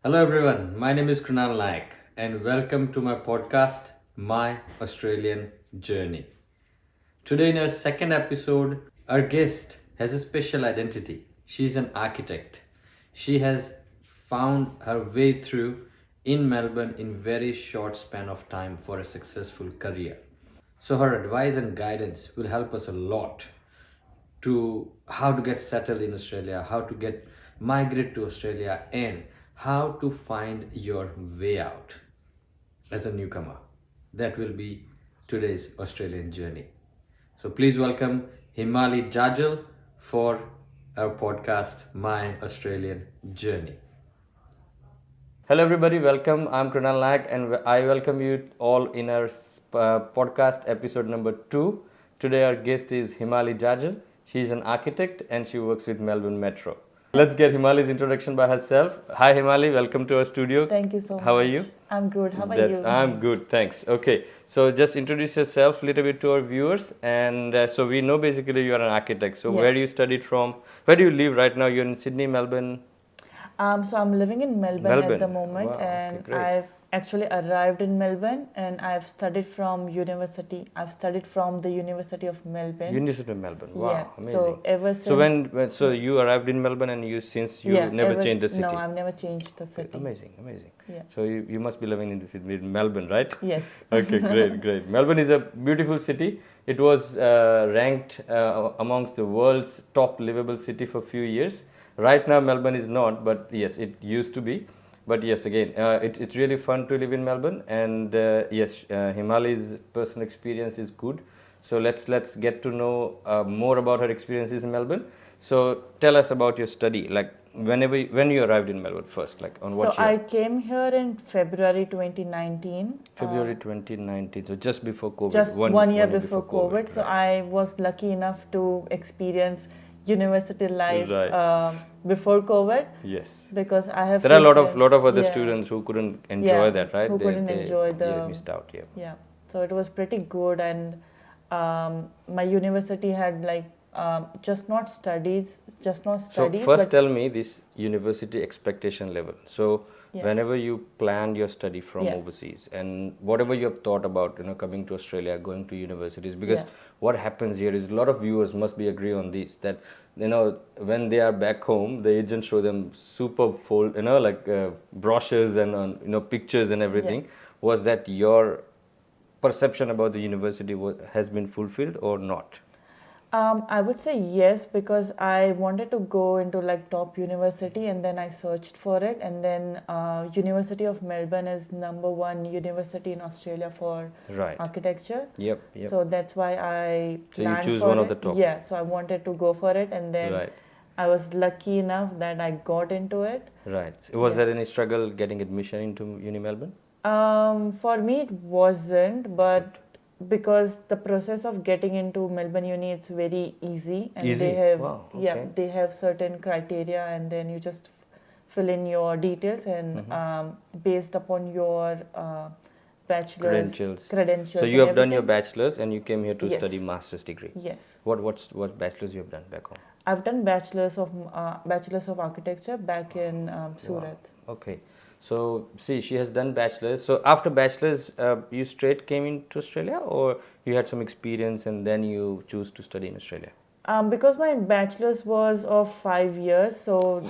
Hello everyone, my name is Krunal Nayak and welcome to my podcast, My Australian Journey. Today, in our second episode, our guest has a special identity. She's an architect. She has found her way through in Melbourne in very short span of time for a successful career. So her advice and guidance will help us a lot to how to get settled in Australia, how to get migrate to Australia, and how to find your way out as a newcomer. That will be today's Australian journey. So please welcome Himali Jajal for our podcast, My Australian Journey. Hello, everybody. Welcome. I'm Krunal Nayak, and I welcome you all in our podcast episode number 2. Today, our guest is Himali Jajal. She's an architect and she works with Melbourne Metro. Let's get Himali's introduction by herself. Hi, Himali. Welcome to our studio. Thank you so much. How are you? I'm good. How are you? I'm good, thanks. Okay, so just introduce yourself a little bit to our viewers. And so we know basically you are an architect. So where do you studied from? Where do you live right now? You're in Sydney, Melbourne? So I'm living in Melbourne at the moment, Wow, and great. I've actually arrived in Melbourne, and I've studied from university. I've studied from the University of Melbourne. University of Melbourne. Wow, yeah. amazing. So ever since. So when you arrived in Melbourne and you never changed the city. No, I've never changed the city. Amazing. Yeah. So you must be living in Melbourne, right? Yes. Okay, great. Melbourne is a beautiful city. It was ranked amongst the world's top livable city for a few years. Right now, Melbourne is not, but yes, it used to be. But yes, again, it's really fun to live in Melbourne, and yes, Himali's personal experience is good. So let's get to know more about her experiences in Melbourne. So tell us about your study, like when you arrived in Melbourne first, like on what So year? I came here in February 2019. February 2019, so just before COVID. Just one year before COVID. So I was lucky enough to experience university life before COVID. Yes. Because I have. There are a few lot of friends. other students who couldn't enjoy that, right? Who couldn't enjoy they missed out. Yeah. Yeah. So it was pretty good, and my university had like just not studies. So first tell me this university expectation level. So whenever you planned your study from overseas and whatever you have thought about, coming to Australia, going to universities, because what happens here is a lot of viewers must be agree on this, that when they are back home, the agents show them super full, brochures and pictures and everything. Was that your perception about the university has been fulfilled or not? I would say yes, because I wanted to go into like top university, and then I searched for it, and then University of Melbourne is #1 university in Australia for architecture. Yep. So that's why I planned you choose for one it. of the top. Yeah, so I wanted to go for it, and then I was lucky enough that I got into it. Right. Was there any struggle getting admission into Uni Melbourne? For me it wasn't, but because the process of getting into Melbourne Uni, it's very easy, and they have they have certain criteria, and then you just fill in your details, and based upon your bachelor's credentials. So you have done your bachelor's and you came here to study master's degree. Yes. What bachelor's you have done back home? I've done bachelor's of architecture back in Surat. Wow. Okay. So, see, she has done bachelor's. So, after bachelor's, you straight came into Australia, or you had some experience and then you choose to study in Australia? Because my bachelor's was of 5 years, so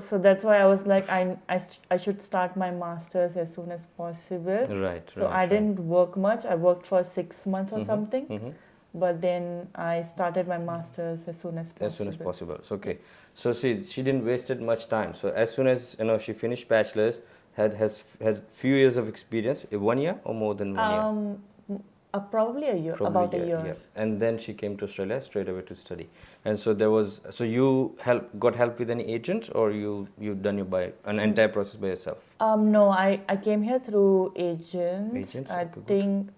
so that's why I was like, I should start my master's as soon as possible. Right. So I didn't work much. I worked for 6 months or something. But then I started my master's as soon as possible. So, okay. So she didn't wasted much time. So as soon as she finished bachelor's, has few years of experience, 1 year or more than 1 year? Probably a year, about a year. Yeah. And then she came to Australia straight away to study. And so you got help with any agents, or you done an entire process by yourself? No, I came here through agents. I think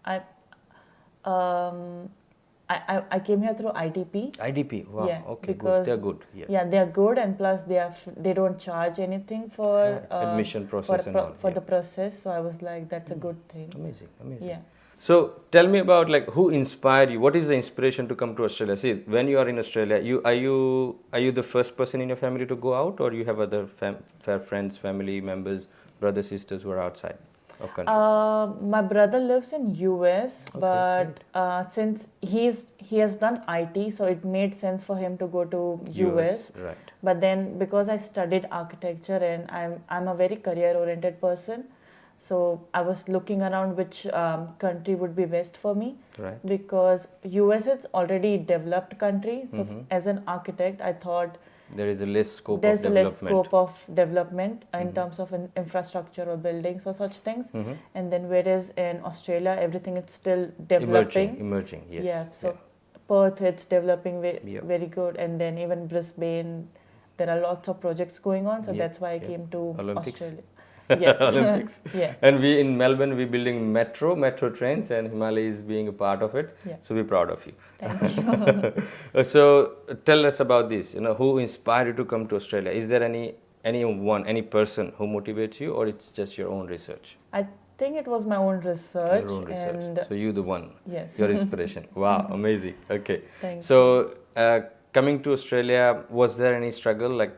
I came here through IDP. IDP, wow. Yeah, okay, because good. They're good. Yeah, they're good, and plus they don't charge anything for admission process for the process. So I was like, that's a good thing. Amazing. Yeah. So tell me about like who inspired you. What is the inspiration to come to Australia? See, when you are in Australia, you the first person in your family to go out, or you have other friends, family members, brothers, sisters who are outside of country? My brother lives in US, Okay, but since he has done IT, so it made sense for him to go to US. Right. But then because I studied architecture and I'm a very career oriented person, so I was looking around which country would be best for me. Right. Because US is already developed country, so as an architect, I thought There is a less scope of there's a less development. scope of development in terms of infrastructure or buildings or such things. And then whereas in Australia everything is still developing. Emerging, yes. Yeah, so Perth it's developing Yeah. very good, and then even Brisbane there are lots of projects going on, so Yep, that's why I yep. came to Olympics. Australia. Yes. Olympics. Yeah. And we in Melbourne, we building metro trains, and Himali is being a part of it. Yeah. So we're proud of you. Thank you. So tell us about this. Who inspired you to come to Australia? Is there any person who motivates you, or it's just your own research? I think it was my own research. Your own research. And So you the one. yes. Your inspiration. Wow, amazing. Okay. Thank So coming to Australia, was there any struggle, like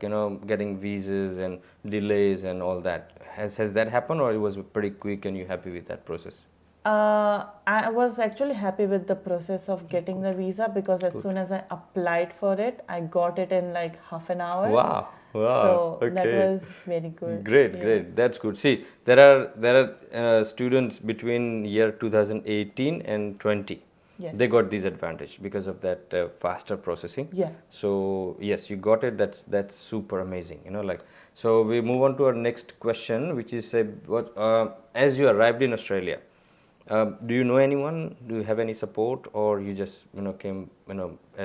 getting visas and delays and all that? Has that happened, or it was pretty quick and you happy with that process? I was actually happy with the process of getting the visa, because as soon as I applied for it, I got it in like half an hour. Wow. So Okay. that was very good. Great, Yeah. great. That's good. See, there are students between year 2018 and 20. Yes. They got this advantage because of that faster processing. Yeah. So yes, you got it. That's super amazing. So we move on to our next question, which is as you arrived in Australia, do you know anyone? Do you have any support, or you just came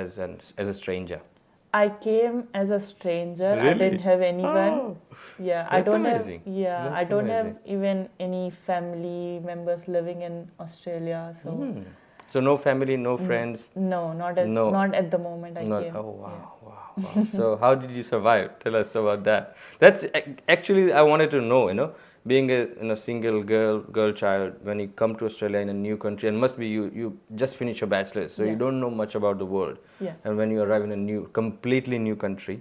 as a stranger? I came as a stranger. I Really? didn't have anyone. Oh, Yeah, I that's don't amazing. have. Yeah, That's I don't amazing. have even any family members living in Australia. So So no family, no friends. no, No. not at the moment I Not, came. oh wow. So how did you survive? Tell us about that. That's actually I wanted to know. Being a single girl child, when you come to Australia in a new country, and must be you just finished your bachelor's, so you Yeah. don't know much about the world. Yeah. And when you arrive in a completely new country,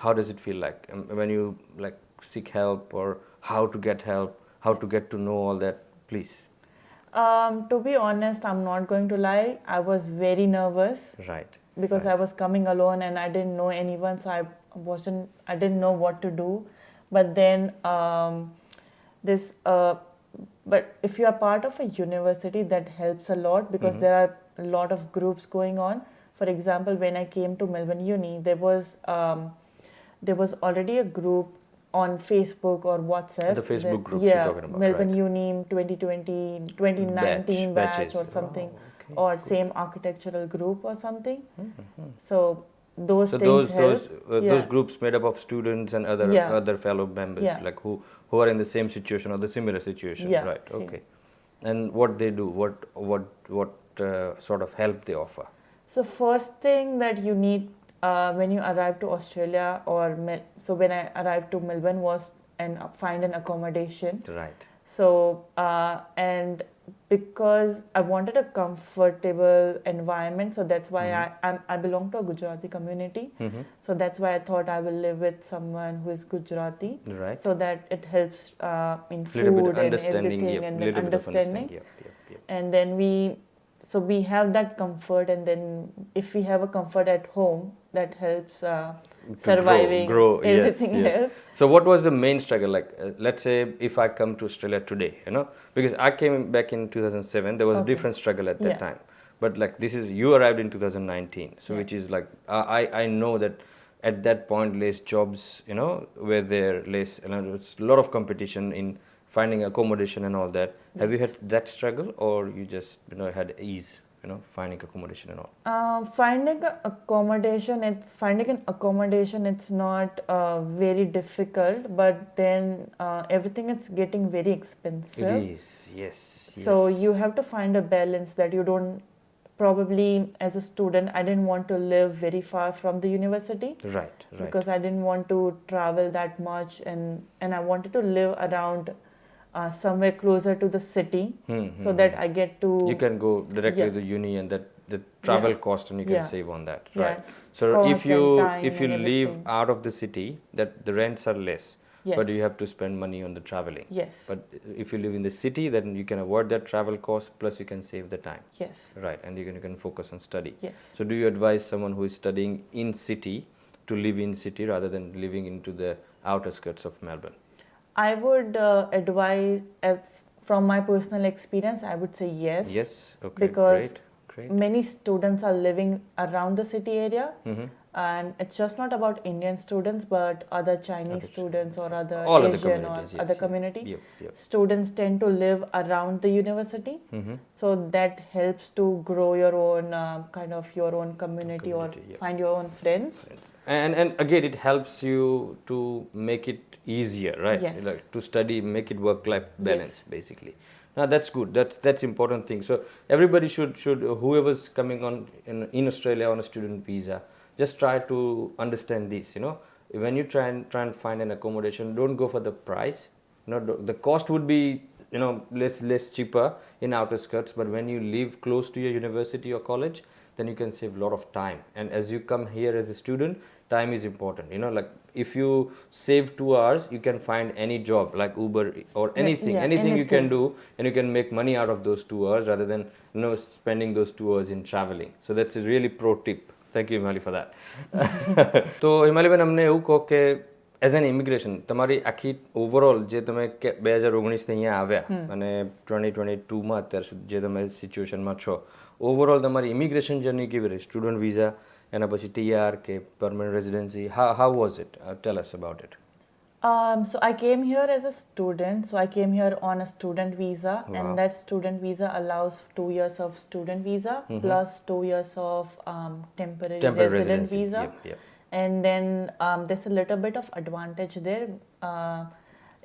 how does it feel like? When you like seek help, or how to get help, how to get to know all that, please. To be honest, I'm not going to lie. I was very nervous Right. because I was coming alone and I didn't know anyone, so I didn't know what to do. But then but if you are part of a university, that helps a lot, because there are a lot of groups going on. For example, when I came to Melbourne Uni, there was already a group on Facebook or WhatsApp. The Facebook groups yeah, you're talking about, Melbourne right. Uni 2020, 2019 Batches. batch or something, Oh, okay, or cool. same architectural group or something. So those So things those help. those groups made up of students and other Yeah. other fellow members, Yeah. like who are in the same situation or the similar situation, Yeah, right? same. Okay. And what they do, what sort of help they offer? So first thing that you need when you arrive to Australia, or so when I arrived to Melbourne, was find an accommodation. Right. So and because I wanted a comfortable environment, so that's why I belong to a Gujarati community. So that's why I thought I will live with someone who is Gujarati, Right. so that it helps in Little bit food of and understanding, everything, yep, and then little bit of understanding. Yep. And then we have that comfort, and then if we have a comfort at home, that helps To surviving grow, everything yes. else. So what was the main struggle? Like, let's say if I come to Australia today, because I came back in 2007, there was a Okay. different struggle at that Yeah. time. But like you arrived in 2019, so Yeah. which is like I know that at that point less jobs, were there, less, it's a lot of competition in finding accommodation and all that. Have you had Yes. that struggle, or you just had ease, finding accommodation and all? Finding an accommodation, it's not very difficult, but then everything is getting very expensive. It is, yes. So yes. you have to find a balance that you don't. Probably as a student, I didn't want to live very far from the university, Right. because I didn't want to travel that much, and I wanted to live around somewhere closer to the city, so that I get to. You can go directly Yeah. to the uni, and that the travel Yeah. cost, and you can Yeah. save on that, Yeah. right? So Cost if you and time if you and live everything. out of the city, that the rents are less, Yes. but you have to spend money on the traveling. Yes. But if you live in the city, then you can avoid that travel cost, plus you can save the time. Yes. Right, and you can focus on study. Yes. So do you advise someone who is studying in city to live in city rather than living into the outer skirts of Melbourne? I would advise, from my personal experience, I would say yes. Yes. Okay. Because great. many students are living around the city area, Mm-hmm. and it's just not about Indian students, but other Chinese students or other All other Asian or communities, yes, other yeah. community. Yep. Students tend to live around the university, Mm-hmm. so that helps to grow your own kind of your own community, or yeah. find your own friends. And again, it helps you to make it easier, right? Yes. Like to study, make it work-life balance, Yes. basically. Now that's good. That's important thing. So everybody should whoever's coming on in Australia on a student visa, just try to understand this. When you try and find an accommodation, don't go for the price. The cost would be less cheaper in outer skirts, but when you live close to your university or college, then you can save a lot of time. And as you come here as a student, time is important. Like if you save 2 hours, you can find any job like Uber or anything. Yeah, anything you can anything. do, and you can make money out of those 2 hours rather than spending those 2 hours in traveling. So that's a really pro tip. Thank you, Himali, for that. તો હિમાલીબેન અમને એવું કહો કે as an immigration તમારી આખી overall જે તમે 2019થી અહીંયા આવ્યા અને 2022માં અત્યાર સુધી જે તમે સિચ્યુએશનમાં છો, ઓવરઓલ તમારી ઇમિગ્રેશન જર્ની કેવી રહી? સ્ટુડન્ટ વિઝા, એના પછી ટીઆર કે permanent residency, how was it? Tell us about it. So I came here as a student. So I came here on a student visa, and that student visa allows 2 years of student visa plus 2 years of temporary resident residency. visa. Yep. And then there's a little bit of advantage there.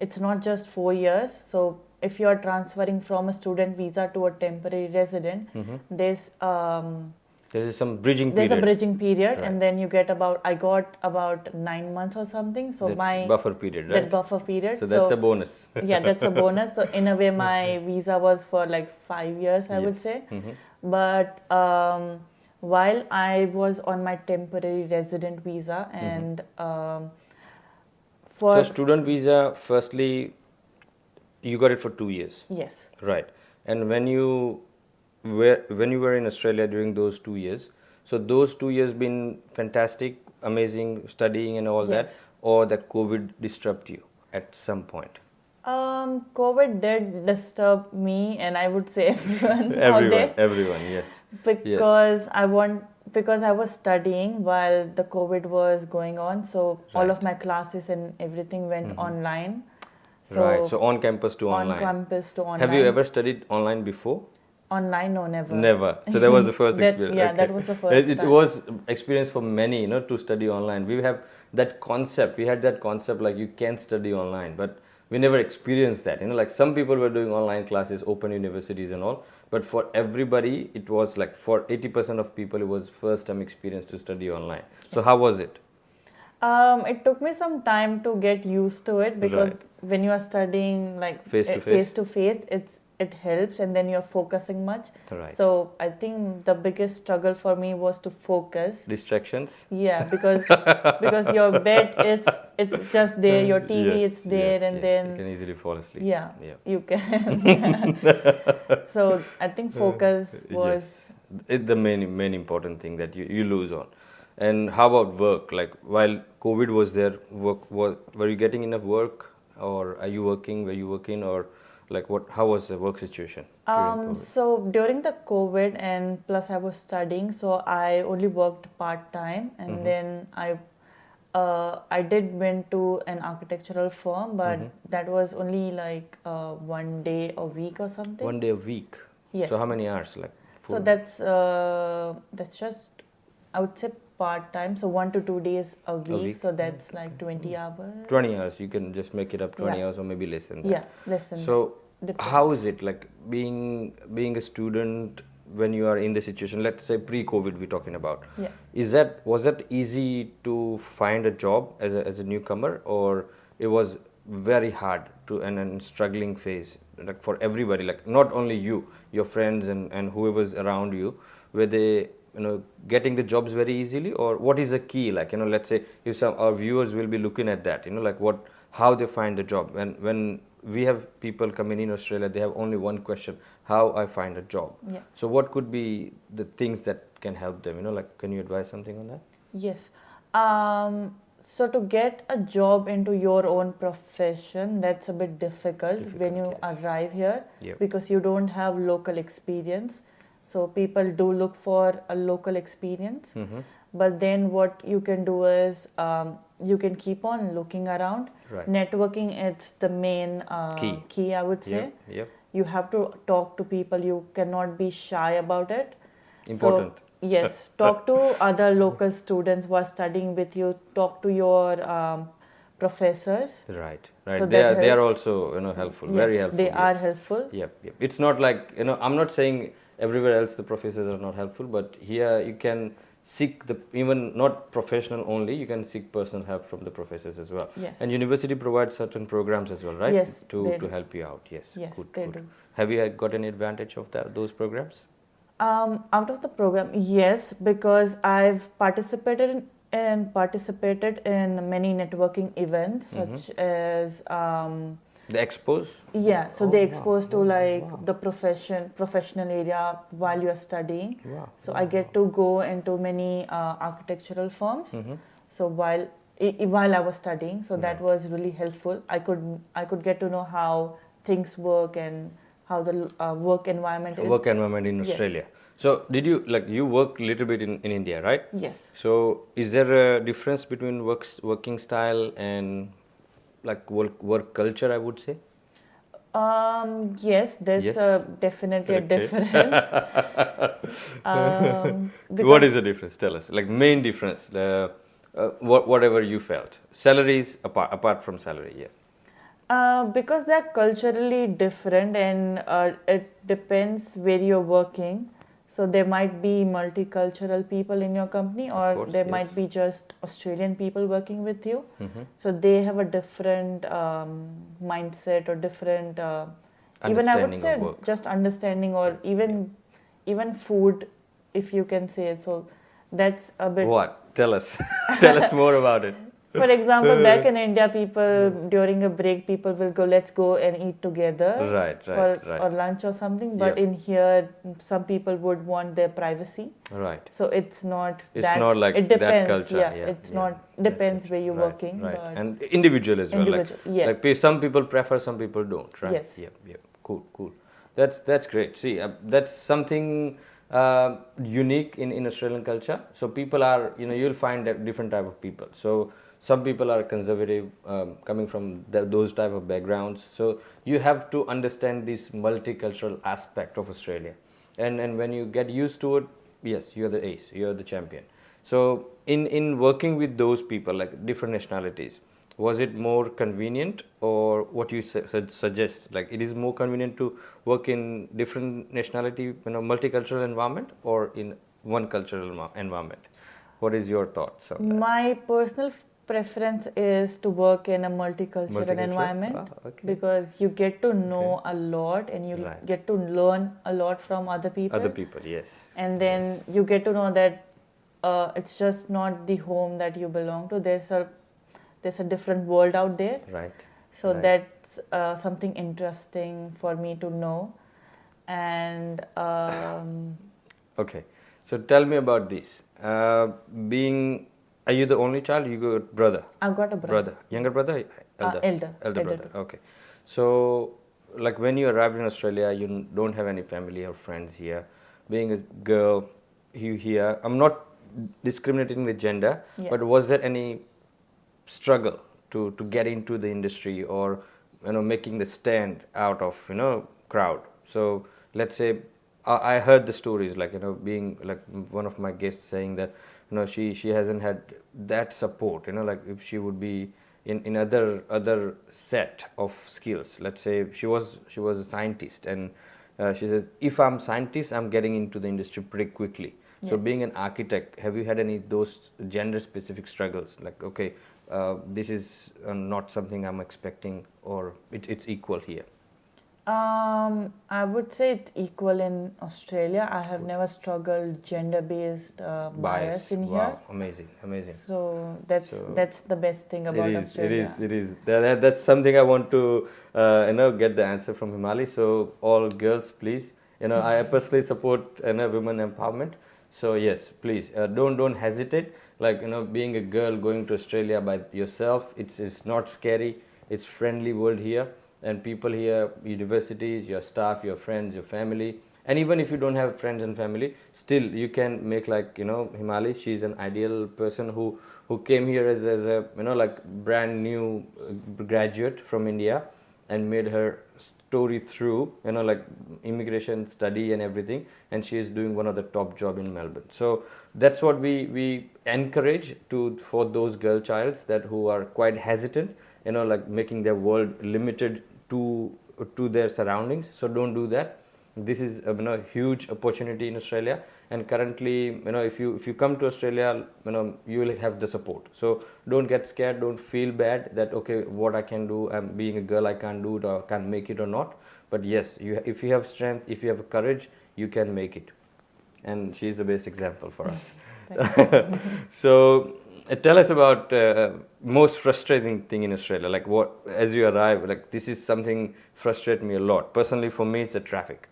It's not just 4 years. So if you are transferring from a student visa to a temporary resident, There is some bridging period. there's a bridging period, Right. and then you get I got about 9 months or something. So That's my buffer period, right? that buffer period. So that's a bonus. Yeah, that's a bonus. So in a way, my visa was for like 5 years, I would say. But while I was on my temporary resident visa, and for So student visa, firstly, you got it for 2 years. yes, Right. And when you were in Australia during those 2 years, so those 2 years been fantastic, amazing, studying and all that, Yes. or that COVID disturbed you at some point? COVID did disturb me, and I would say everyone out there. Everyone, yes. Because I was studying while the COVID was going on, so all Right. of my classes and everything went online. So Right. So on campus to online. on campus to online. Have you ever studied online before? Online? No, never. Never. So that was the first That- experience. yeah, Okay. that was the first It time. was experience for many, to study online. We have that concept. We had that concept like you can study online, but we never experienced that. Like some people were doing online classes, open universities and all, but for everybody, it was like for 80% of people, it was first time experience to study online. So how was it? It took me some time to get used to it, because when you are studying like Face to face, it helps, and then you're focusing much. Right. So I think the biggest struggle for me was to focus. Distractions? Yeah, because your bed it's just there, your TV Yes, it's there, yes, and yes. then you can easily fall asleep. yeah, you can. So I think focus was It's the main important thing that you lose on. And how about work? Like while COVID was there, were you getting enough work, or are you working? Were you working, or like how was the work situation during COVID? So during the COVID, and plus I was studying, so I only worked part time, and then I did went to an architectural firm, but that was only like 1 day a week or something. 1 day a week. Yes. So how many hours? Like So that's just, I would say, part time. So 1 to 2 days a week. So that's like 20 hours. 20 hours. You can just make it up 20 Yeah. hours or maybe less than that. Yeah, less than So Depends. how is it like being a student when you are in the situation? Let's say pre-COVID we're talking about. Yeah. Was that easy to find a job as a newcomer, or it was very hard to and struggling phase, like for everybody, like not only you, your friends and whoever's around you, were they getting the jobs very easily, or what is the key, like let's say if some our viewers will be looking at that, like how they find the job, when we have people coming in Australia, they have only one question: how I find a job. Yeah. So what could be the things that can help them, like can you advise something on that? Yes. So to get a job into your own profession, that's a bit difficult when you arrive here, because you don't have local experience. So people do look for a local experience. But then what you can do is you can keep on looking around. Networking, it's the main key, I would say. You have to talk to people. You cannot be shy about it. Important. So, yes, talk to other local students who are studying with you. Talk to your professors. Right. So they are also helpful. Yes, very helpful. they are helpful. Yep. It's not like I'm not saying everywhere else the professors are not helpful, but here you can seek even not professional only, you can seek personal help from the professors as well. Yes. And university provides certain programs as well, right? Yes, to help you out. Yes. Yes, good, they good. do. Have you got any advantage of those programs? Out of the program, yes, because I've participated in many networking events, such as the expos. Yeah, so they expose to the professional area while you're studying. So I get to go into many architectural firms. So while I was studying, so that was really helpful. I could get to know how things work and how the work environment is. Work environment in Australia. So did you you work a little bit in India, right? Yes. So is there a difference between working style and work culture, I would say? Yes, there's definitely a difference. What is the difference? Tell us. Main difference, whatever you felt. Salaries apart from salary, because they're culturally different, and it depends where you're working. So there might be multicultural people in your company, or there might be just Australian people working with you. So they have a different mindset or different, even I would say just understanding, or even food, if you can say it. So that's a bit. What? Tell us. Tell us more about it. For example, back in India, people during a break, people will go, let's go and eat together, or lunch or something. But in here, some people would want their privacy. Right. So it's not. It's not like it depends. that culture. It's not. Depends where you're working. Right. But and individual as well. Some people prefer, some people don't. Right. Yes. Yep. Cool. That's great. See, that's something unique in Australian culture. So people are, you'll find different type of people. So some people are conservative, coming from those type of backgrounds. So you have to understand this multicultural aspect of Australia, and when you get used to it, yes, you're the ace, you're the champion. So in working with those people, like different nationalities, was it more convenient, or what you suggest? It is more convenient to work in different nationality, multicultural environment, or in one cultural environment? What is your thoughts on that? My personal preference is to work in a multicultural environment, because you get to know a lot, and you get to learn a lot from other people. Yes. And then you get to know that it's just not the home that you belong to. There's a different world out there. Right. So that's something interesting for me to know. And okay. So tell me about this. Are you the only child? You got brother? I've got a brother. Younger brother? Elder brother. Okay. So, when you arrived in Australia, you don't have any family or friends here. Being a girl, you here. I'm not discriminating with gender, but was there any struggle to get into the industry, or making the stand out of crowd? So let's say I heard the stories, being one of my guests saying that she hasn't had that support, if she would be in other set of skills. Let's say she was a scientist, and she says, if I'm scientist, I'm getting into the industry pretty quickly. So being an architect, have you had any those gender specific struggles, this is not something I'm expecting, or it's equal here? I would say it's equal in Australia. I have never struggled gender-based bias in here. Wow, amazing. So that's the best thing about Australia. It is. That's something I want to get the answer from Himali. So all girls, please. I personally support women empowerment. So yes, please don't hesitate. Like being a girl going to Australia by yourself, it's not scary. It's friendly world here, and people here, universities, your staff, your friends, your family, and even if you don't have friends and family, still you can make like Himali. She's an ideal person who came here as a like brand new graduate from India, and made her story through like immigration study and everything, and she is doing one of the top job in Melbourne. So that's what we encourage for those girl childs that who are quite hesitant, like making their world limited to their surroundings. So don't do that. This is a huge opportunity in Australia, and currently if you come to Australia, you will have the support. So don't get scared, don't feel bad that okay, what I can do, I'm being a girl, I can't do it or can't make it or not. But yes, if you have strength, if you have courage, you can make it, and she's the best example for us. So tell us about most frustrating thing in Australia, like what as you arrive, like this is something frustrates me a lot. Personally for me, it's the traffic.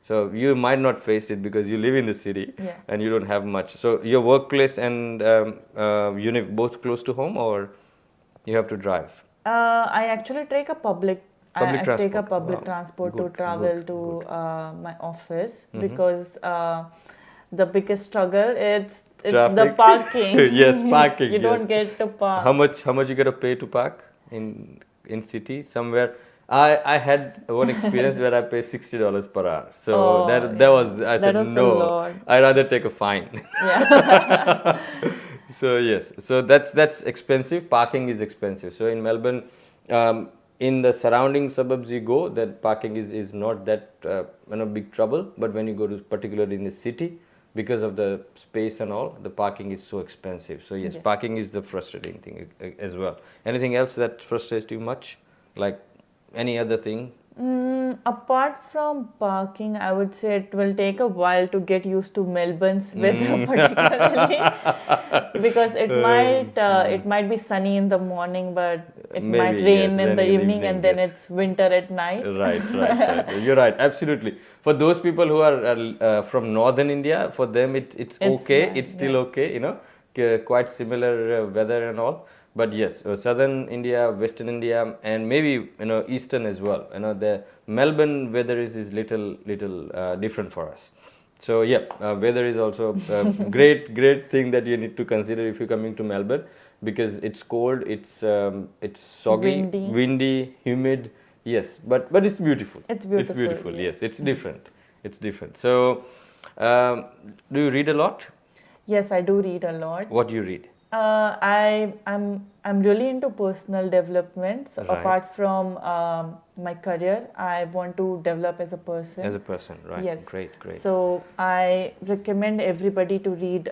So you might not face it because you live in the city, and you don't have much. So your workplace and uni both close to home, or you have to drive? I actually take a public Transport. take a public transport to travel to my office, because the biggest struggle it's the parking. Yes, parking. You don't get to park. How much you got to pay to park in city somewhere? I had one experience where I pay $60 per hour. So that was, I said no. I'd rather take a fine. Yeah. So yes, so that's expensive. Parking is expensive. So in Melbourne, in the surrounding suburbs you go, that parking is not that big trouble. But when you go to particularly in the city, because of the space and all, the parking is so expensive. So yes, parking is the frustrating thing as well. Anything else that frustrates you much? Like any other thing? Apart from parking, I would say it will take a while to get used to Melbourne's weather, particularly because it might be sunny in the morning, but it might rain in the evening, and then it's winter at night. Right. You're right, absolutely. For those people who are from northern India, for them it's okay. It's still okay, quite similar weather and all. But yes, southern India, western India, and maybe eastern as well. The Melbourne weather is little different for us. So yeah, weather is also a great thing that you need to consider if you're coming to Melbourne, because it's cold, it's soggy, windy, humid. Yes, but it's beautiful. It's beautiful. Yes, it's different. So, do you read a lot? Yes, I do read a lot. What do you read? I'm really into personal development. So apart from my career, I want to develop as a person. As a person, right? Yes. Great. So I recommend everybody to read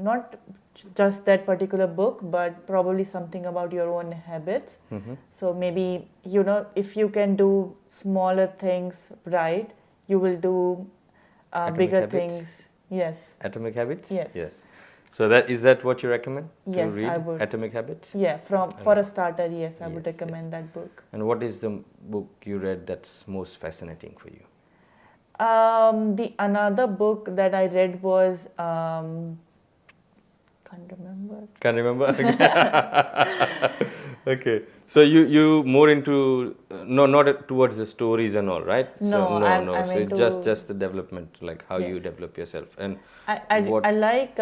not just that particular book, but probably something about your own habits. So maybe if you can do smaller things right, you will do bigger things. Yes. Atomic Habits? Yes. So is that what you recommend? Yes, to read? I would. Atomic Habits? Yeah, for a starter, yes, I would recommend that book. And what is the book you read that's most fascinating for you? The another book that I read was can't remember. Okay. So you more into not towards the stories and all, right? No. I'm so into just the development, like how you develop yourself. And I like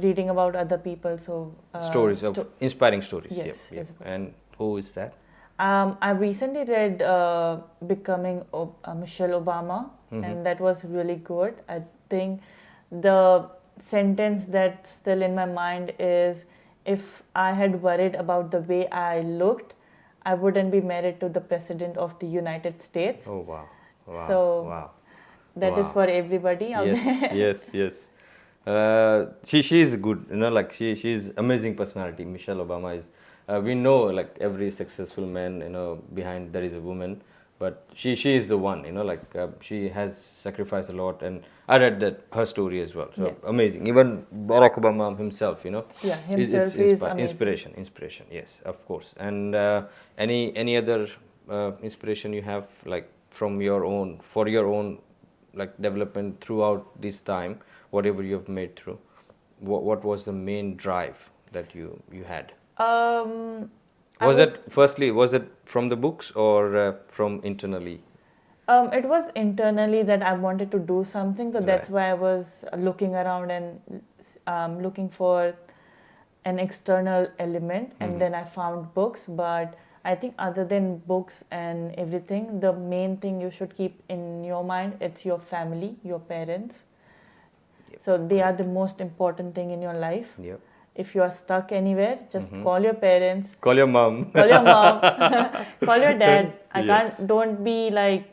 reading about other people. So stories of inspiring stories. Yes. And who is that? I recently read Becoming Michelle Obama, and that was really good. I think the sentence that's still in my mind is, if I had worried about the way I looked, I wouldn't be married to the President of the United States. Oh, wow. That is for everybody out there. Yes. She is good, like she's amazing personality. Michelle Obama is. We know like every successful man, behind there is a woman, but she is the one, like she has sacrificed a lot, and I read that her story as well. So amazing. Even Barack Obama himself, Yeah, it's himself is amazing. inspiration. Yes, of course. And any other inspiration you have, like from your own, for your own like development throughout this time, whatever you have made through, what was the main drive that you had? Um, Was it from the books or from internally? It was internally that I wanted to do something, so that's why I was looking around and looking for an external element, and then I found books. But I think other than books and everything, the main thing you should keep in your mind, it's your family, your parents. So they are the most important thing in your life. Yep. If you are stuck anywhere, just call your parents. Call your mom. Call your mom. Call your dad. Don't be like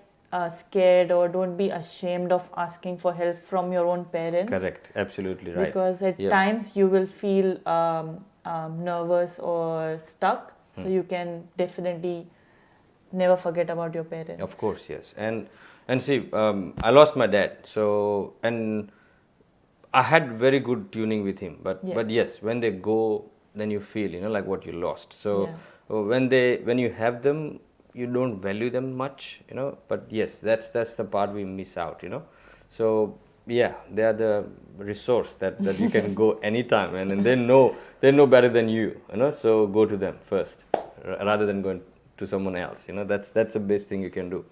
scared, or don't be ashamed of asking for help from your own parents. Correct. Absolutely right. Because at times you will feel nervous or stuck. So you can definitely never forget about your parents. Of course, yes. And see, I lost my dad. So, and I had very good tuning with him, but yes, when they go, then you feel, like what you lost. So when you have them, you don't value them much, but yes, that's the part we miss out, So yeah, they are the resource that you can go anytime, and they know better than you, so go to them first rather than going to someone else, that's the best thing you can do.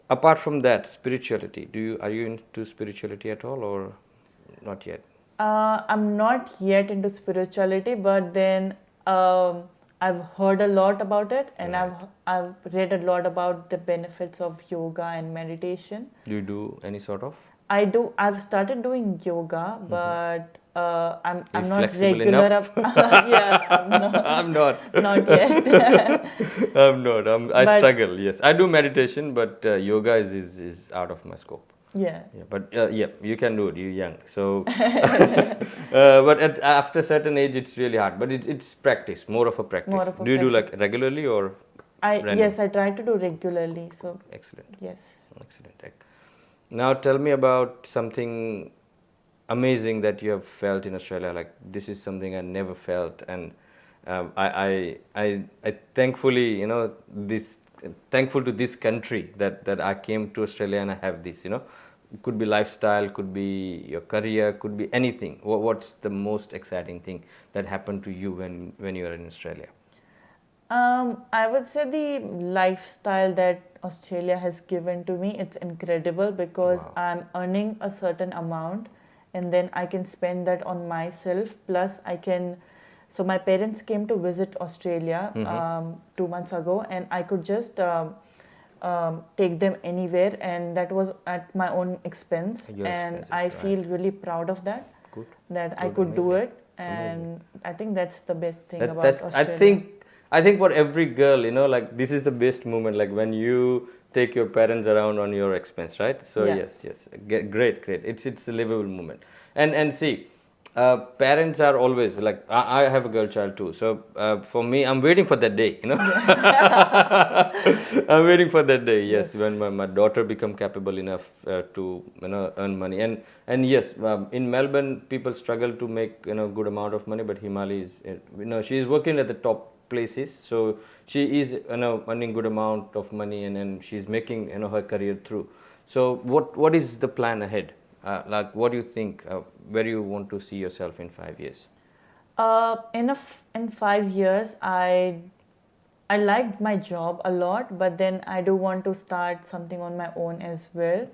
Apart from that, spirituality, are you into spirituality at all, or not yet? I'm not yet into spirituality, but then I've heard a lot about it, and I've read a lot about the benefits of yoga and meditation. Do you do any sort of? I do. I've started doing yoga, but I'm not flexible regular. enough? I'm not. Not yet. I'm not. I struggle. Yes, I do meditation, but yoga is out of my scope. Yeah. But you can do it. You're young, so. But after a certain age, it's really hard. But it's practice, more of a practice. Do you do like regularly or? Yes, I try to do regularly. So. Excellent. Yes. Excellent. Now tell me about something amazing that you have felt in Australia. Like, this is something I never felt, and I thankfully, thankful to this country that I came to Australia and I have this, It could be lifestyle, could be your career, could be anything. What's the most exciting thing that happened to you when you were in Australia? I would say the lifestyle that Australia has given to me, it's incredible, because I'm earning a certain amount, and then I can spend that on myself. Plus so my parents came to visit Australia 2 months ago, and I could just take them anywhere, and that was at my own expense. I feel really proud of that. Good. That I could do it, and I think that's the best thing about Australia. I think for every girl, like, this is the best moment, like when you take your parents around on your expense, right? So yes, great. It's a livable moment. And see, parents are always like, I have a girl child too. So for me, I'm waiting for that day, I'm waiting for that day. Yes, when my daughter become capable enough to earn money. And yes, in Melbourne, people struggle to make good amount of money, but Himali is she is working at the top places, so she is earning good amount of money, and then she's making her career through. So what is the plan ahead? Like, what do you think? Where do you want to see yourself in 5 years? In 5 years, I liked my job a lot, but then I do want to start something on my own as well.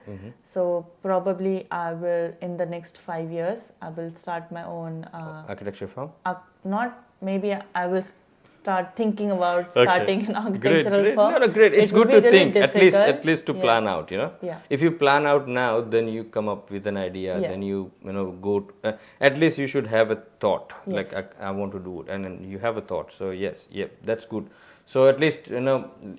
So probably I will, in the next 5 years, I will start my own architecture firm. Maybe I will start thinking about starting an architectural firm. No, great. It's good to really think, difficult. at least to plan out, Yeah. If you plan out now, then you come up with an idea, then you go at least you should have a thought, like I want to do it, and then you have a thought. So yes, that's good. So at least,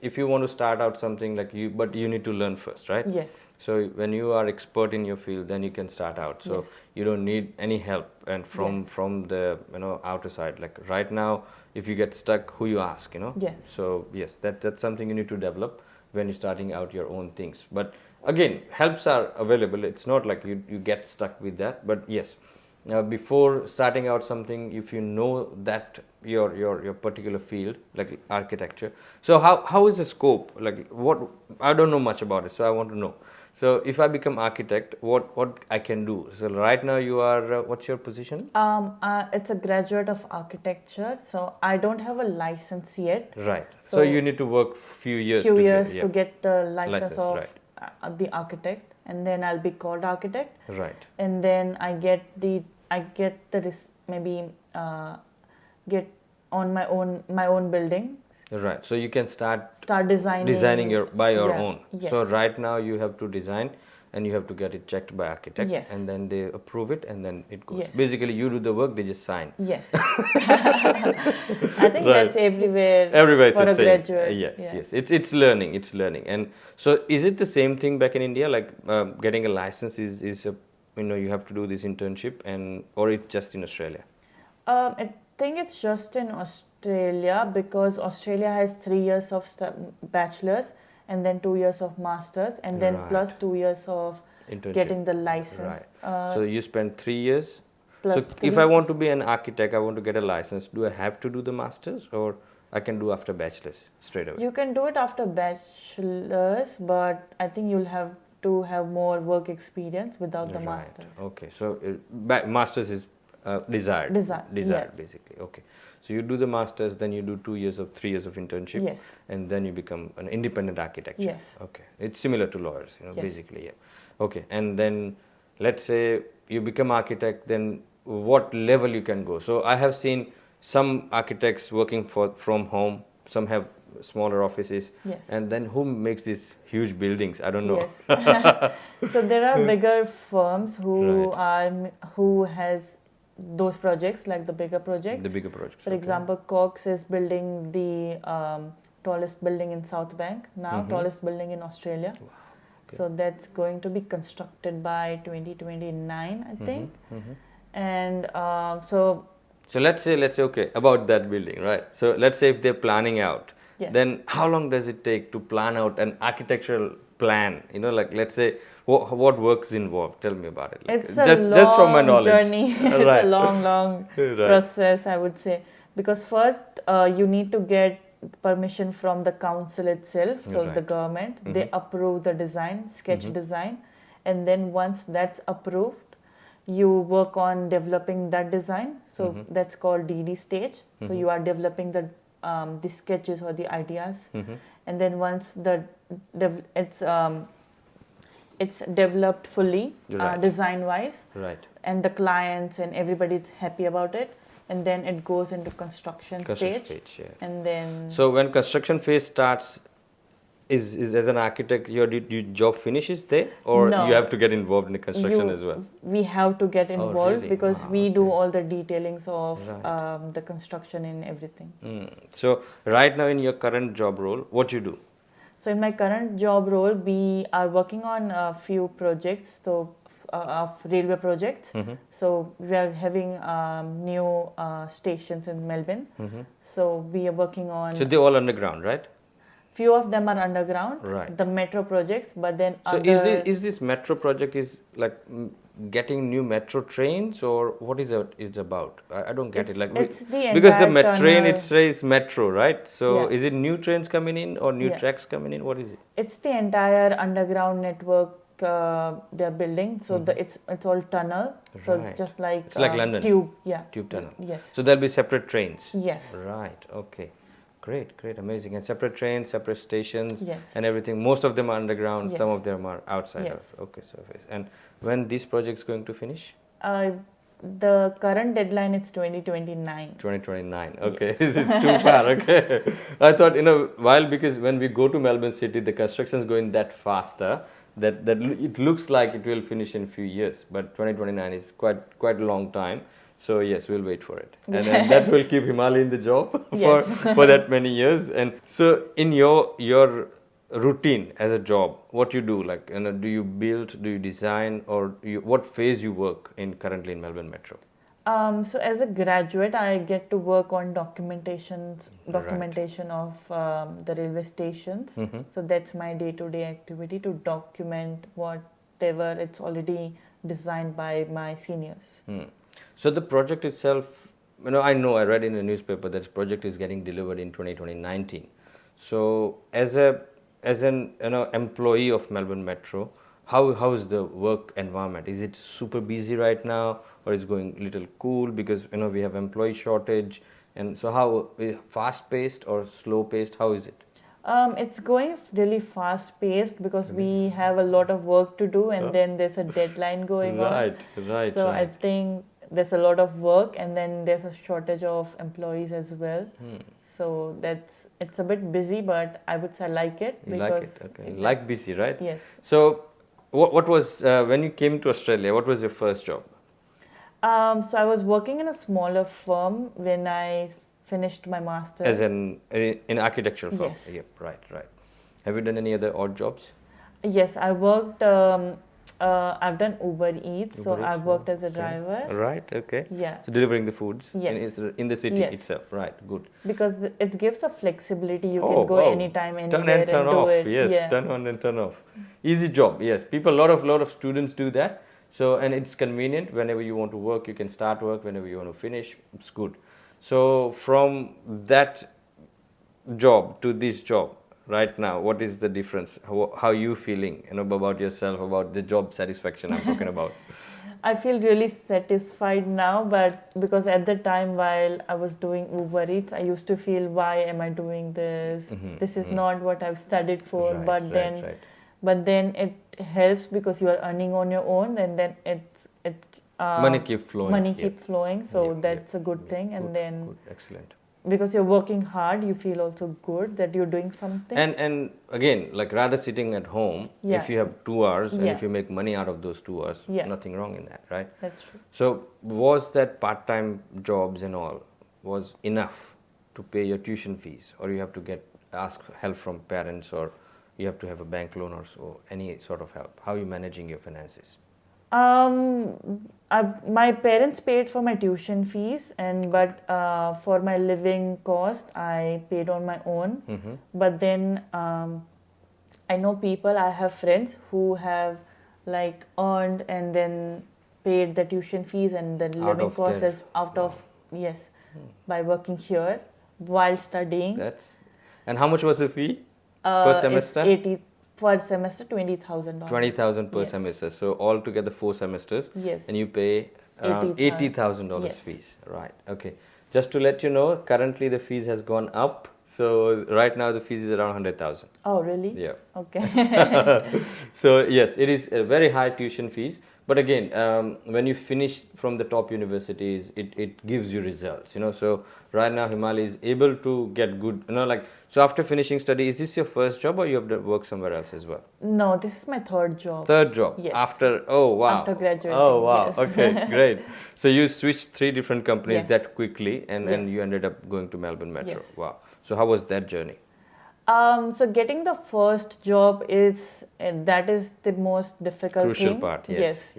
if you want to start out something like but you need to learn first, right? Yes. So when you are expert in your field, then you can start out. So Yes. you don't need any help and Yes. from the outer side. Like right now, if you get stuck, who you ask, Yes. So yes, that's something you need to develop when you're starting out your own things. But again, helps are available. It's not like you get stuck with that. But yes, before starting out something, if you know that your particular field, like architecture, so how is the scope, like what, I don't know much about it, so I want to know. So if I become architect, what I can do? So right now you are what's your position? It's a graduate of architecture, so I don't have a license yet. Right, so you need to work few years to get the license of right. The architect, and then I'll be called architect. Right. And then I get the maybe get on my own building. Right, so you can start designing your own. Yes. So right now you have to design and you have to get it checked by architect. Yes. And then they approve it and then it goes. Yes. Basically you do the work, they just sign. Yes. I think that's everywhere it's for the a same. graduate. Yes, it's learning. And so is it the same thing back in India, like getting a license is a, you have to do this internship, and or it's just in Australia? I think it's just in Australia, because Australia has 3 years of bachelor's and then 2 years of master's, and then Right. plus 2 years of Internship. getting the license. Right. So you spend 3 years. Plus So if I want to be an architect, I want to get a license, do I have to do the masters, or I can do after bachelor's straight away? You can do it after bachelor's, but I think you'll have to have more work experience without the master's. Okay, so masters is desired. Yeah. Basically. Okay, so you do the masters, then you do 2 years of 3 years of internship. Yes. And then you become an independent architect. Yes. Okay, it's similar to lawyers, Yes. basically. Yeah. Okay, and then let's say you become architect, then what level you can go? So I have seen some architects working from home, some have smaller offices. Yes. And then who makes these huge buildings? I don't know. Yes. So there are bigger firms who has those projects, like the bigger projects. The bigger projects. For example, Cox is building the tallest building in South Bank now, tallest building in Australia. Wow. Okay. So that's going to be constructed by 2029, I think. And so let's say okay, about that building, right? So let's say if they're planning out, yes. then how long does it take to plan out an architectural plan? Like let's say what works involved? Tell me about it. Like, it's a just from my knowledge. journey. It's Right. a long Right. process, I would say, because first you need to get permission from the council itself, so Right. the government. They approve the design, sketch design, and then once that's approved, you work on developing that design. So that's called DD stage. So you are developing the sketches or the ideas, and then once it's developed fully, Right. design wise, Right. and the clients and everybody's happy about it, and then it goes into construction stage. Yeah. And then So when construction phase starts, is as an architect your job finishes there, or No. you have to get involved in the construction as well? we have to get involved, really? because Wow, we do all the detailings of Right. the construction and everything. So right now in your current job role, what you do? So in my current job role, we are working on a few projects, of railway projects. So we are having new stations in Melbourne. So we are working on. So they're all underground, right? Few of them are underground. Right. The metro projects, but then So is this metro project is like getting new metro trains, or what is it about? I don't get it. Like it's the because the entire train tunnel. it says metro, right? So Yeah. is it new trains coming in or new Yeah. tracks coming in? What is it? It's the entire underground network they're building. So it's all tunnel. So Right. just like It's like London. tube. Yeah. Tube tunnel. Yes. So there'll be separate trains. Yes. Right. Okay. Great, amazing. And separate trains, separate stations, Yes. and everything. Most of them are underground. Yes. Some of them are outside Yes. of surface. And when this project's going to finish? The current deadline is 2029. 2029. Okay, this is too far. Okay, I thought while because when we go to Melbourne City, the construction is going that faster that it looks like it will finish in a few years. But 2029 is quite a long time. So yes, we'll wait for it, and that will keep Himali in the job for Yes. for that many years. And so in your routine as a job, what you do, like, do you build, do you design, or what phase you work in currently in Melbourne Metro? So as a graduate, I get to work on Right. documentation of the railway stations. So that's my day-to-day activity, to document whatever it's already designed by my seniors. So the project itself, I read in the newspaper that this project is getting delivered in 2019. So as an employee of Melbourne Metro, how is the work environment? Is it super busy right now, or is going little cool because we have employee shortage? And so how fast paced or slow paced? How is it? It's going really fast paced because we have a lot of work to do, and then there's a deadline going on. Right. So I think there's a lot of work, and then there's a shortage of employees as well. So it's a bit busy, but I would say I like it. You like it, okay. You like busy, right? Yes. So what was when you came to Australia? What was your first job? So I was working in a smaller firm when I finished my master's. As in architectural firm. Yes. Yep. Right. Have you done any other odd jobs? Yes, I worked. I've done Uber Eats, so Uber Eats, I've worked as a driver. Right. Okay. Yeah. So delivering the foods. Yes. In the city Yes. itself. Right. Good. Because it gives a flexibility. You Oh, can go wow. anytime, Turn anywhere, and turn do off. it. Yes. Yeah. Turn on and turn off. Easy job. Yes. People. Lot of students do that. So, and it's convenient. Whenever you want to work, you can start work. Whenever you want to finish, it's good. So from that job to this job right now, what is the difference? How you feeling about yourself, about the job satisfaction I'm talking about? I feel really satisfied now, but because at the time while I was doing Uber Eats, I used to feel, why am I doing this? This is not what I've studied for. Right. But then it helps because you are earning on your own, and then money keep flowing. Money keep flowing, so that's a good thing. And then good, excellent. Because you're working hard, you feel also good that you're doing something. And again, like rather sitting at home, if you have 2 hours and if you make money out of those 2 hours, nothing wrong in that, right? That's true. So was that part-time jobs and all was enough to pay your tuition fees, or you have to ask help from parents, or you have to have a bank loan or so, any sort of help? How are you managing your finances? My parents paid for my tuition fees, but for my living cost, I paid on my own. But then I know people, I have friends who have like earned and then paid the tuition fees and the living cost is out of, yes, by working here while studying. And how much was the fee per semester? It's 80 per semester, $20,000. 20,000 per semester. So altogether 4 semesters. Yes. And you pay around $80,000 fees. Right. Okay. Just to let you know, currently the fees has gone up. So right now the fees is around 100,000. Oh, really? Yeah. Okay. So yes, it is a very high tuition fees. But again, when you finish from the top universities, it gives you results, So right now Himali is able to get good, so after finishing study, is this your first job or you have to work somewhere else as well? No, this is my third job. Third job? Yes. After graduating. Oh, wow. Yes. Okay, great. So you switched 3 different companies Yes. that quickly and Yes. you ended up going to Melbourne Metro. Yes. Wow. So how was that journey? So getting the first job that is the most difficult Crucial thing. part, yes.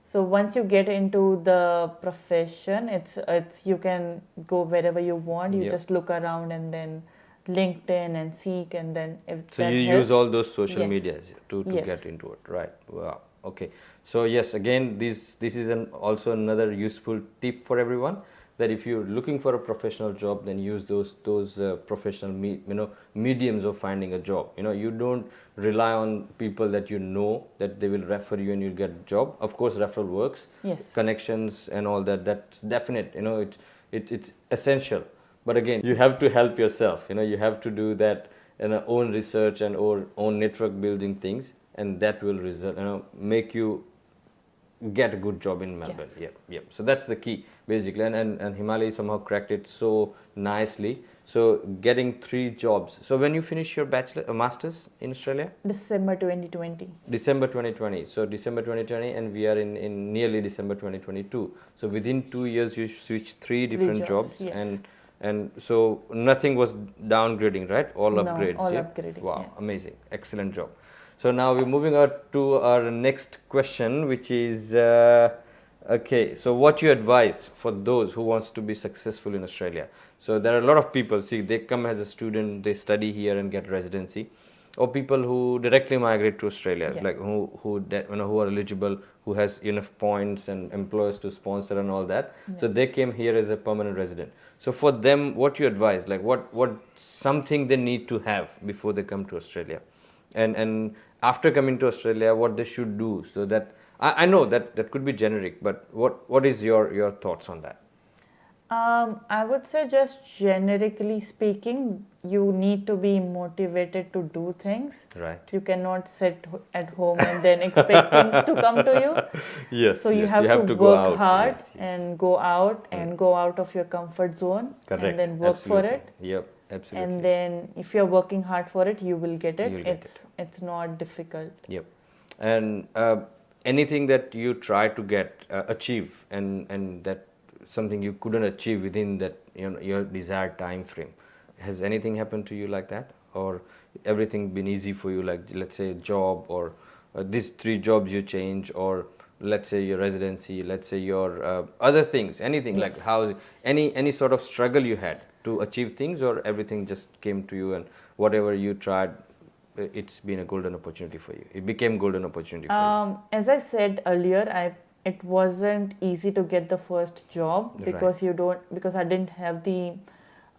So once you get into the profession, it's you can go wherever you want. You just look around and then LinkedIn and Seek, and then if so that you helps, use all those social yes. medias to Yes. get into it, right? Wow. Okay. So yes, again, this is also another useful tip for everyone, that if you're looking for a professional job, then use those professional mediums of finding a job. You don't rely on people that that they will refer you and you'll get a job. Of course, referral works. Yes. Connections and all that. That's definite. It's essential. But again, you have to help yourself. You have to do that own research and own network building things, and that will result. Make you get a good job in Melbourne. Yes. Yep. So that's the key basically, and Himali somehow cracked it so nicely. So getting 3 jobs. So when you finish your masters in Australia? December 2020. December 2020. So December 2020, and we are in nearly December 2022. So within 2 years, you switched three different jobs, yes. and so nothing was downgrading, right? All upgrades. All yeah? upgrading. Wow, yeah. amazing, excellent job. So now we're moving on to our next question, which is okay. So what you advise for those who wants to be successful in Australia? So there are a lot of people. See, they come as a student, they study here and get residency, or people who directly migrate to Australia, Yeah. like who are eligible, who has enough points and employers to sponsor and all that. Yeah. So they came here as a permanent resident. So for them, what you advise, like what something they need to have before they come to Australia, and after coming to Australia, what they should do, so that I know that could be generic, but what is your thoughts on that? I would say, just generically speaking, you need to be motivated to do things. Right. You cannot sit at home and then expect things to come to you. Yes. So you have to go work out. hard Yes. and go out and go out of your comfort zone. Correct. And then work Absolutely. for it. Yep. Absolutely. And then if you're working hard for it, you will get it. You'll get It's not difficult. Yep. And anything that you try to achieve, and that something you couldn't achieve within that your desired time frame, has anything happened to you like that, or everything been easy for you, like let's say job, or these 3 jobs you change, or let's say your residency, let's say your other things, anything? Yes. Like how any sort of struggle you had to achieve things, or everything just came to you and whatever you tried, it's been a golden opportunity for you, it became golden opportunity for you? As I said earlier, it wasn't easy to get the first job because because I didn't have the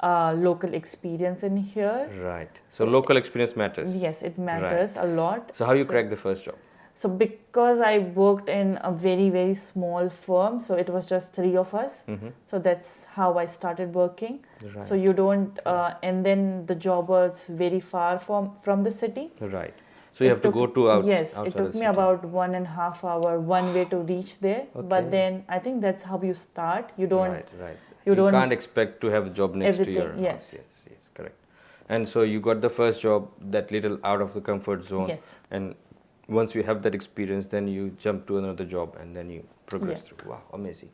local experience in here. Right. So local experience matters. Yes, it matters a lot. So how you cracked the first job? So because I worked in a very, very small firm, so it was just 3 of us. Mm-hmm. So that's how I started working. Right. So you don't, and then the job was very far from the city. Right. So you have to go to out. Yes, outside it took the me city. about 1.5 hour one way to reach there. Okay. But then I think that's how you start. You don't. Right. You don't can't expect to have a job next to your yes. house. Yes, correct. And so you got the first job, that little out of the comfort zone. Yes. And once you have that experience, then you jump to another job and then you progress through. Wow, amazing.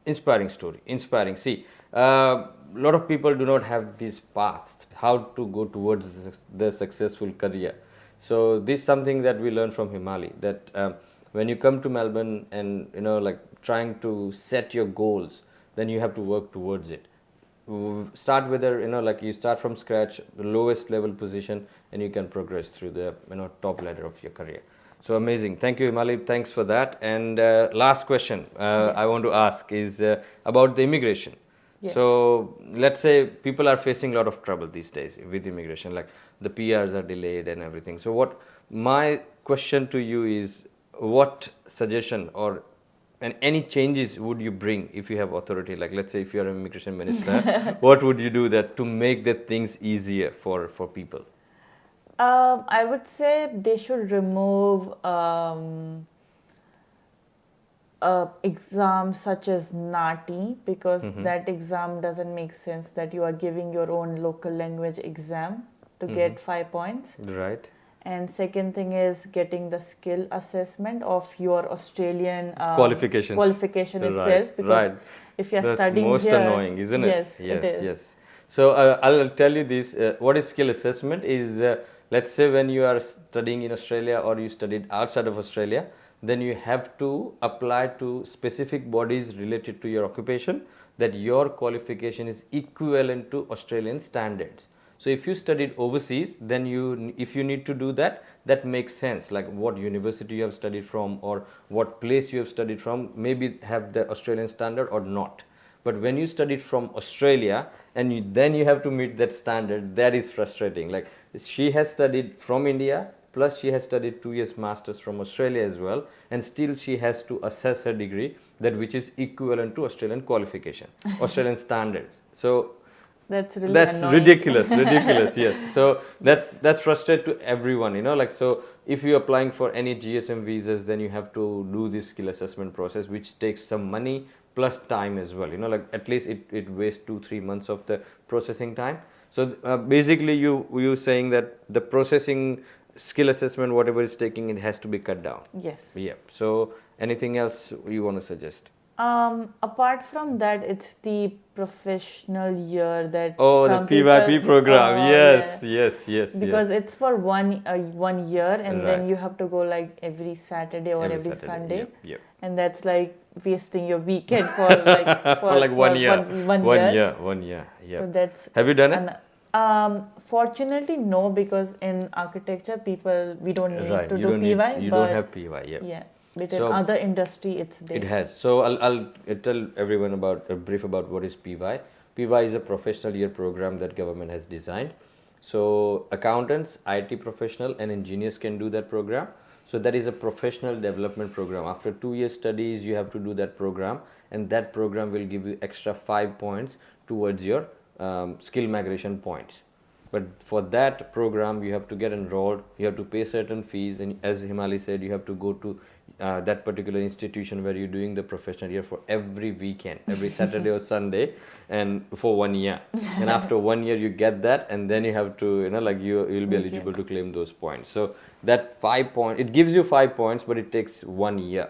Inspiring story. Inspiring. See, a lot of people do not have this path, how to go towards the successful career. So this is something that we learned from Himali, that when you come to Melbourne and like trying to set your goals, then you have to work towards it. Start with like you start from scratch, the lowest level position, and you can progress through the top ladder of your career. So amazing. Thank you, Himali. Thanks for that. And last question I want to ask is about the immigration. Yes. So let's say people are facing a lot of trouble these days with immigration, like the PRs are delayed and everything. So what my question to you is, what suggestion or any changes would you bring if you have authority? Like let's say if you are an immigration minister, what would you do that to make the things easier for people? I would say they should remove exams such as NATI, because that exam doesn't make sense, that you are giving your own local language exam to get 5 points. Right. And second thing is getting the skill assessment of your Australian qualification itself, because if you're studying most here, annoying, isn't it? Yes, it is. Yes. So I'll tell you this. What is skill assessment is, let's say when you are studying in Australia or you studied outside of Australia, then you have to apply to specific bodies related to your occupation that your qualification is equivalent to Australian standards. So if you studied overseas, then if you need to do that, that makes sense, like what university you have studied from or what place you have studied from, maybe have the Australian standard or not. But when you studied from Australia and then you have to meet that standard, that is frustrating. Like she has studied from India, plus she has studied 2 years masters from Australia as well, and still she has to assess her degree, that which is equivalent to Australian qualification, Australian standards. So that's really annoying. ridiculous. Yes. So that's frustrating to everyone, like, so if you're applying for any GSM visas, then you have to do this skill assessment process, which takes some money, plus time as well. Like at least it wastes 2-3 months of the processing time. So basically you saying that the processing skill assessment, whatever it's taking, it has to be cut down. Yes. Yeah. So anything else you want to suggest? Apart from that, it's the professional year that Oh, the some PYP people, program. Yes, yeah, yes. because it's for 1 year, and then Right. you have to go like every Saturday or every Saturday. Sunday, Yep. and that's like wasting your weekend for like For like 1 year. one year. 1 year. Yeah. So that's Have you done it? fortunately no, because in architecture we don't need Right. to You do don't PY, need. You but don't have PY. Yeah. yeah, but in So other industry it's there. it has. So I'll tell everyone about a brief about what is PY. PY is a professional year program that government has designed. So accountants, IT professional, and engineers can do that program. So that is a professional development program. After 2 years studies, you have to do that program, and that program will give you extra 5 points towards your skill migration points. But for that program, you have to get enrolled, you have to pay certain fees, and as Himali said, you have to go to that particular institution where you're doing the professional year for every weekend, every Saturday or Sunday, and for 1 year. And after 1 year, you get that, and then you have to, like you'll be eligible to claim those points. So that 5 point, it gives you 5 points, but it takes 1 year.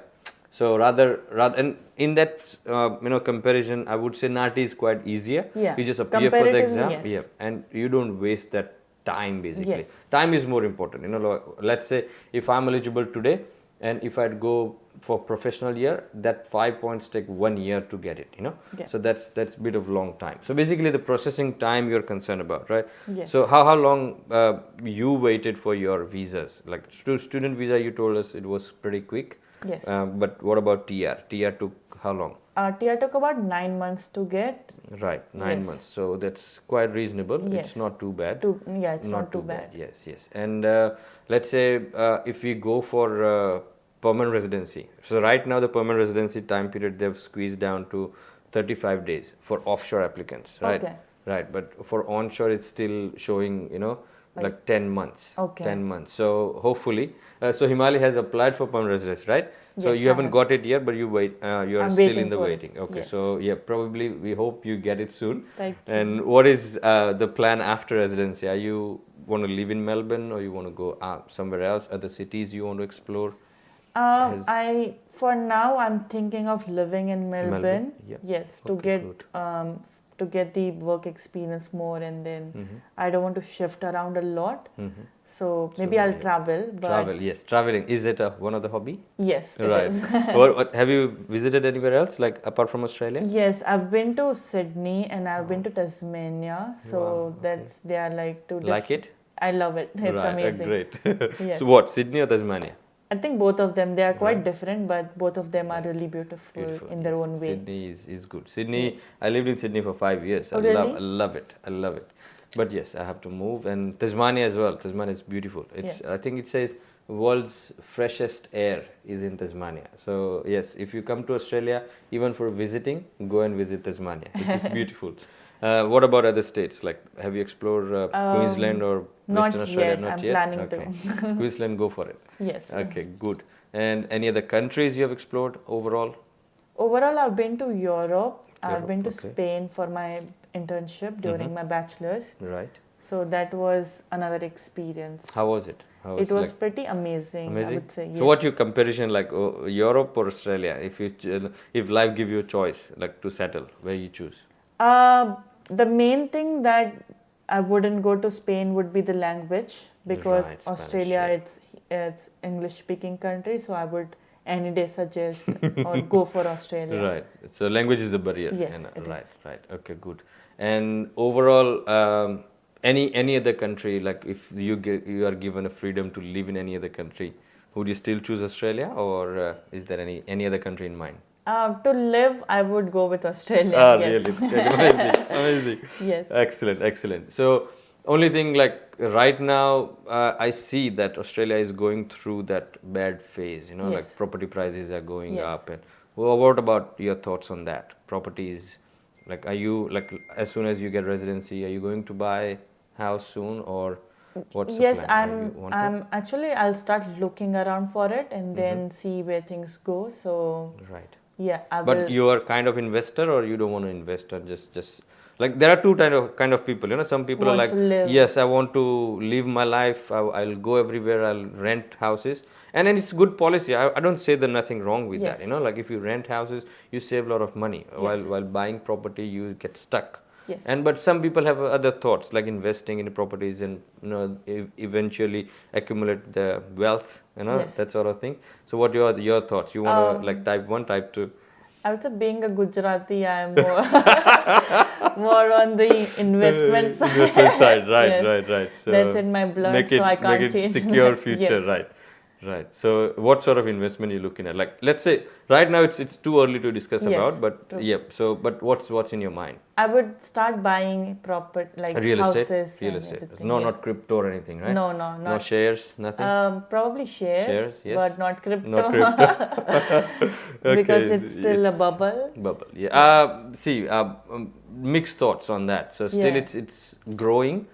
So rather, and in that comparison, I would say NATI is quite easier. Yeah. You just appear for the exam, Yes. yeah, and you don't waste that time basically. Yes. Time is more important. Let's say if I'm eligible today, and if I'd go for professional year, that 5 points take 1 year to get it. Yeah. So that's a bit of long time. So basically, the processing time you're concerned about, right? Yes. So how long you waited for your visas? Like student visa, you told us it was pretty quick. Yes. But what about TR? TR took how long? TR took about 9 months to get. Right, 9 Yes. months. So that's quite reasonable. Yes. It's not too bad. It's not too bad. Yes. And let's say if we go for permanent residency. So right now the permanent residency time period they've squeezed down to 35 days for offshore applicants, right? Okay. Right, but for onshore it's still showing, like 10 months. Okay. 10 months. So hopefully, so Himali has applied for permanent residence, right? So Yes, you I haven't have. got it yet, but you wait. You are I'm still waiting in the for it. waiting. Okay, Yes. so yeah, probably we hope you get it soon. Thank you. And what is the plan after residency? Are you want to live in Melbourne, or you want to go somewhere else? Other cities you want to explore? For now I'm thinking of living in Melbourne. Yeah. Yes, to Okay, get good. to get the work experience more, and then I don't want to shift around a lot. So maybe I'll travel. But Travel, yes. Traveling, is it one of the hobby? Yes, it Right. is. What have you visited anywhere else, like apart from Australia? Yes, I've been to Sydney and I've been to Tasmania. So Wow, that's they are like two. Like it? I love it. It's Right, amazing. great. Yes. So what, Sydney or Tasmania? I think both of them, they are quite different, but both of them are really beautiful, in their yes. own way. Sydney is good. Sydney, I lived in Sydney for 5 years. Oh, really? I love it. I love it. But yes, I have to move. And Tasmania as well. Tasmania is beautiful. It's Yes. I think it says world's freshest air is in Tasmania. So yes, if you come to Australia, even for visiting, go and visit Tasmania. It's beautiful. What about other states? Like, have you explored Queensland or not Western Australia? yet. Not I'm yet. planning to. Queensland, go for it. Yes. Okay, good. And any other countries you have explored overall? Overall, I've been to Europe. I've Europe, been to okay. Spain for my internship during my bachelor's. Right. So that was another experience. How was it? How It was like, pretty amazing, amazing? I would say. Yes. So what your comparison like Europe or Australia? If life give you a choice like to settle, where you choose? The main thing that I wouldn't go to Spain would be the language, because Right, Spanish, Australia yeah. it's English speaking country, so I would any day suggest or go for Australia. Right. So language is the barrier. Yes, it right. is. Right. Okay. Good. And overall, any other country, like if you are given a freedom to live in any other country, would you still choose Australia, or is there any other country in mind? To live, I would go with Australia. Yes. Really? Amazing. Amazing. Yes. Excellent. So only thing, like right now, I see that Australia is going through that bad phase. Yes. Like property prices are going Yes. up. And what about your thoughts on that? Properties, like, are you like as soon as you get residency, are you going to buy house soon, or what's the Yes, plan? Are you want to? I'm actually I'll start looking around for it and then see where things go. So Right. Yeah, I But will. you are kind of investor, or you don't want to invest, or just like there are two kind of people. Some people are Wants like, to live. yes, I want to live my life. I'll go everywhere. I'll rent houses, and then it's good policy. I don't say there's nothing wrong with that. Yes. Like if you rent houses, you save a lot of money. Yes. While buying property, you get stuck. Yes. And but some people have other thoughts, like investing in properties and eventually accumulate the wealth, Yes. that sort of thing. So what are your thoughts? You want to like type 1, type 2? I would say, being a Gujarati, I am more more on the investment side. Investment side, right, Yes. right. So That's in my blood, so I can't make it change secure that. future, Yes. right. So what sort of investment are you looking at? Like, let's say right now it's too early to discuss Yes, about, but true. yeah. So, but what's in your mind? I would start buying Real houses estate, and everything. No, yeah. not crypto or anything, right? No, No not. shares, nothing. Probably shares, Yes. but not crypto. Not crypto. Because it's still a bubble. Bubble, yeah. See, mixed thoughts on that. So still, Yeah. it's growing.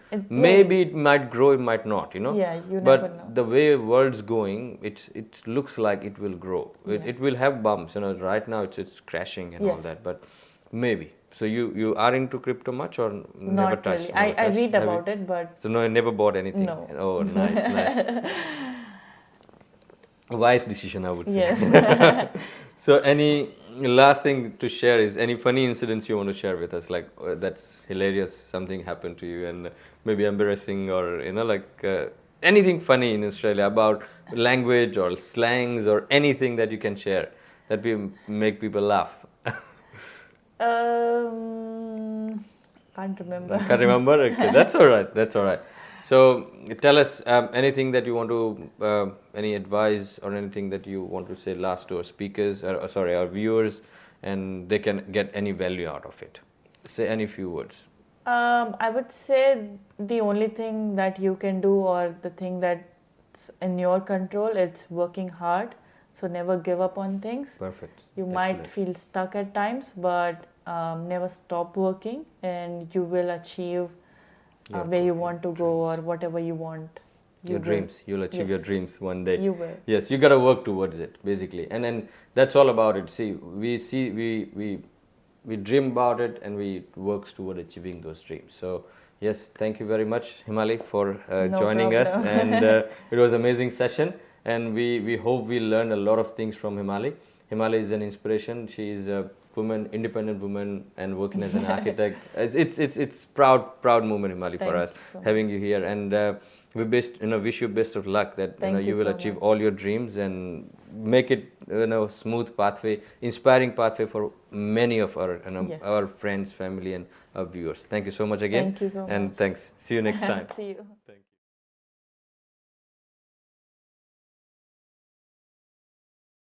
Maybe It might grow, it might not. Yeah, you But never know. the way world's going, it looks like it will grow. It will have bumps. Right now it's crashing and all Yes. that. But maybe. So you are into crypto much, or never Not touched? really. Never I touched? read Have you? about it, but So no, I never bought anything. No. Oh, nice. Wise decision, I would say. yes. So any last thing to share is any funny incidents you want to share with us, like that's hilarious, something happened to you, and maybe embarrassing, or anything funny in Australia about language or slangs or anything that you can share that will make people laugh. Can't remember. Can't remember? Okay, that's all right. So tell us anything that you want to, any advice or anything that you want to say last to our speakers, our viewers, and they can get any value out of it. Say any few words. I would say the only thing that you can do, or the thing that's in your control, it's working hard. So never give up on things. Perfect. You might feel stuck at times, but never stop working, and you will achieve where you want to go, or whatever you want. Your dreams. You'll achieve your dreams one day. You will. Yes, you gotta work towards it, basically, and then that's all about it. We dream about it, and we work toward achieving those dreams. So yes, thank you very much, Himali, for No joining us, problem. and it was an amazing session, and we hope we learned a lot of things from Himali. Himali is an inspiration. She is a woman, independent woman, and working as an architect. It's proud moment, Himali, for us having you here, and we wish you best of luck, that you will so achieve much. all your dreams and make it smooth pathway, inspiring pathway for many of our Yes. our friends, family, and our viewers. Thank you so much again. Thank you so and much. thanks. See you next time. See you.